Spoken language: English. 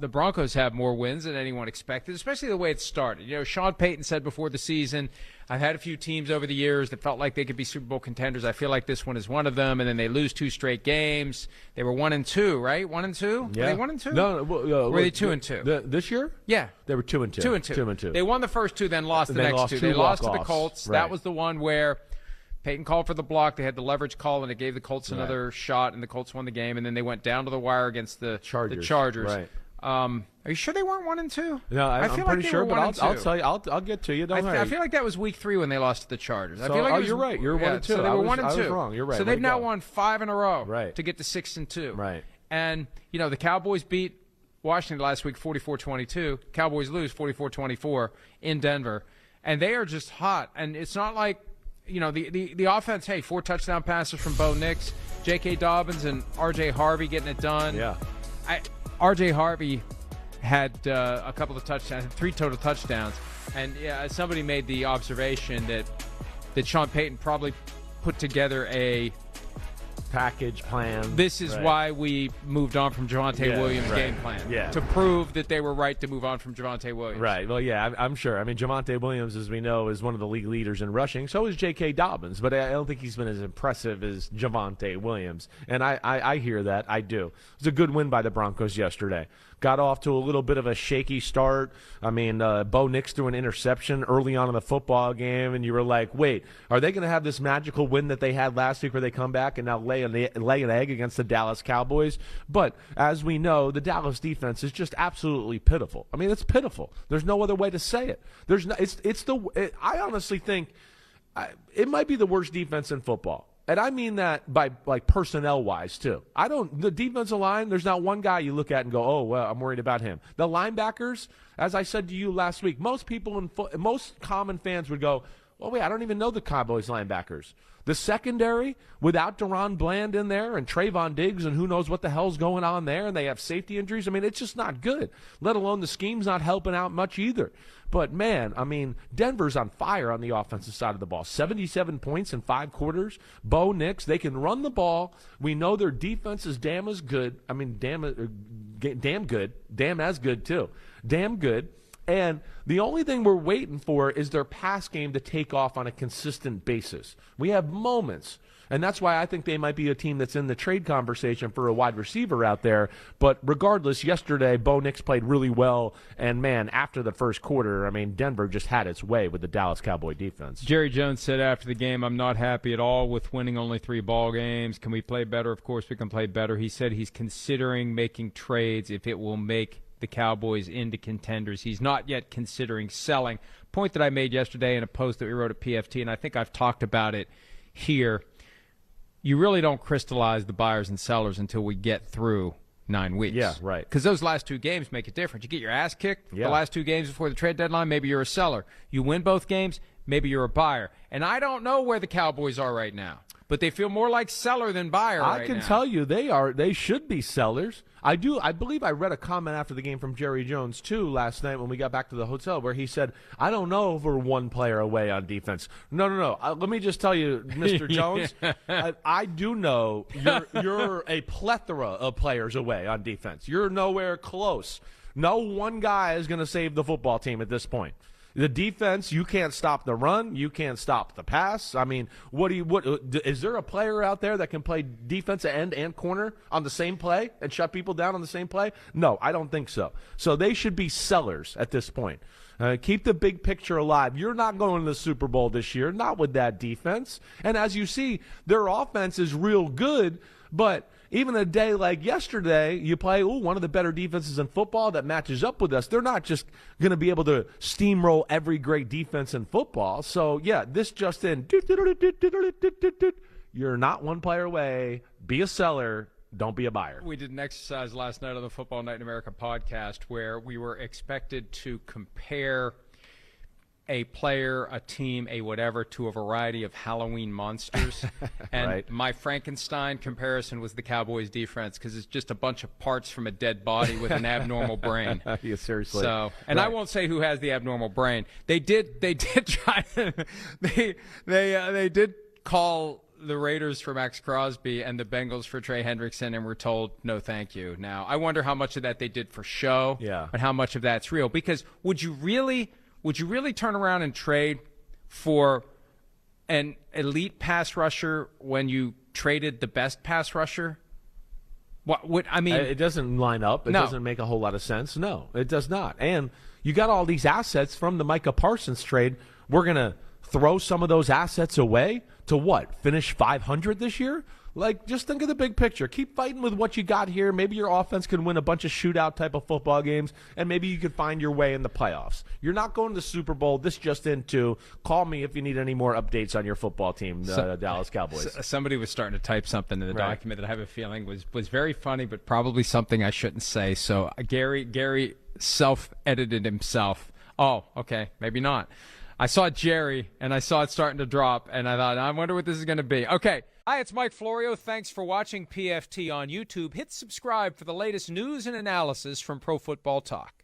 the Broncos have more wins than anyone expected, especially the way it started. You know, Sean Payton said before the season, I've had a few teams over the years that felt like they could be Super Bowl contenders. I feel like this one is one of them, and then they lose 2 straight games. They were 1-2, right? 1-2? Yeah. Were they 1-2? No. Were they 2-2? This year? Yeah. They were 2-2. 2-2. 2-2. They won the first 2, then lost the next 2. They lost to the Colts. Right. That was the one where Peyton called for the block. They had the leverage call, and it gave the Colts another shot, and the Colts won the game. And then they went down to the wire against the Chargers. Right. Are you sure they weren't 1-2? No, I'm feel pretty like sure, but I'll 1-2. tell you. I'll get to you. Don't worry. I feel like that was week 3 when they lost to the Chargers. So, I feel like you're right. You're 1-2. So they were 1-2. I was wrong. You're right. So they've now won 5 in a row to get to 6-2. Right. And the Cowboys beat Washington last week 44-22. Cowboys lose 44-24 in Denver, and they are just hot. And it's not like the offense. Hey, 4 touchdown passes from Bo Nix, J.K. Dobbins, and R.J. Harvey getting it done. Yeah. R.J. Harvey had a couple of touchdowns, 3 total touchdowns. And somebody made the observation that Sean Payton probably put together a package plan. This is why we moved on from Javonte Williams' game plan. Yeah. To prove that they were right to move on from Javonte Williams. Right. Well, yeah, I'm sure. I mean, Javonte Williams, as we know, is one of the league leaders in rushing. So is J.K. Dobbins. But I don't think he's been as impressive as Javonte Williams. And I hear that. I do. It was a good win by the Broncos yesterday. Got off to a little bit of a shaky start. I mean, Bo Nix threw an interception early on in the football game, and you were like, wait, are they going to have this magical win that they had last week where they come back and now lay an egg against the Dallas Cowboys? But as we know, the Dallas defense is just absolutely pitiful. I mean, it's pitiful. There's no other way to say it. I honestly think it might be the worst defense in football. And I mean that by personnel-wise, too. The defensive line, there's not one guy you look at and go, oh, well, I'm worried about him. The linebackers, as I said to you last week, most common fans would go, well, wait, I don't even know the Cowboys linebackers. The secondary, without Deron Bland in there and Trayvon Diggs and who knows what the hell's going on there, and they have safety injuries, I mean, it's just not good, let alone the scheme's not helping out much either. But, man, I mean, Denver's on fire on the offensive side of the ball. 77 points in 5 quarters. Bo Nix, they can run the ball. We know their defense is damn as good. I mean, damn good. Damn as good, too. Damn good. And the only thing we're waiting for is their pass game to take off on a consistent basis. We have moments. And that's why I think they might be a team that's in the trade conversation for a wide receiver out there. But regardless, yesterday, Bo Nix played really well. And, man, after the first quarter, I mean, Denver just had its way with the Dallas Cowboy defense. Jerry Jones said after the game, I'm not happy at all with winning only 3 ball games. Can we play better? Of course we can play better. He said he's considering making trades if it will make the Cowboys into contenders. He's not yet considering selling. Point that I made yesterday in a post that we wrote at PFT, and I think I've talked about it here. You really don't crystallize the buyers and sellers until we get through 9 weeks. Yeah, right. Because those last 2 games make it different. You get your ass kicked the last 2 games before the trade deadline, maybe you're a seller. You win both games, maybe you're a buyer. And I don't know where the Cowboys are right now, but they feel more like seller than buyer right now. I can tell you they should be sellers. I believe I read a comment after the game from Jerry Jones, too, last night when we got back to the hotel where he said, I don't know if we're 1 player away on defense. No. Let me just tell you, Mr. Jones, I do know you're a plethora of players away on defense. You're nowhere close. No one guy is going to save the football team at this point. The defense, you can't stop the run. You can't stop the pass. I mean, is there a player out there that can play defensive end and corner on the same play and shut people down on the same play? No, I don't think so. So they should be sellers at this point. Keep the big picture alive. You're not going to the Super Bowl this year, not with that defense. And as you see, their offense is real good, but even a day like yesterday, you play one of the better defenses in football that matches up with us. They're not just going to be able to steamroll every great defense in football. So, yeah, this just in. You're not 1 player away. Be a seller. Don't be a buyer. We did an exercise last night on the Football Night in America podcast where we were expected to compare a player, a team, a whatever, to a variety of Halloween monsters. And right. My Frankenstein comparison was the Cowboys defense because it's just a bunch of parts from a dead body with an abnormal brain. Yeah, seriously. So, and right. I won't say who has the abnormal brain. They did try they did call the Raiders for Max Crosby and the Bengals for Trey Hendrickson, and we're told no thank you. Now, I wonder how much of that they did for show, and how much of that's real. Because would you really turn around and trade for an elite pass rusher when you traded the best pass rusher? What would I mean? It doesn't line up. It doesn't make a whole lot of sense. No, it does not. And you got all these assets from the Micah Parsons trade. We're gonna throw some of those assets away to what? Finish 500 this year? Like, just think of the big picture. Keep fighting with what you got here. Maybe your offense can win a bunch of shootout type of football games, and maybe you could find your way in the playoffs. You're not going to the Super Bowl. This just in too. Call me if you need any more updates on your football team, the Dallas Cowboys. Somebody was starting to type something in the document that I have a feeling was very funny, but probably something I shouldn't say. So Gary self-edited himself. Oh, okay, maybe not. I saw Jerry, and I saw it starting to drop, and I thought, I wonder what this is going to be. Okay. Hi, it's Mike Florio. Thanks for watching PFT on YouTube. Hit subscribe for the latest news and analysis from Pro Football Talk.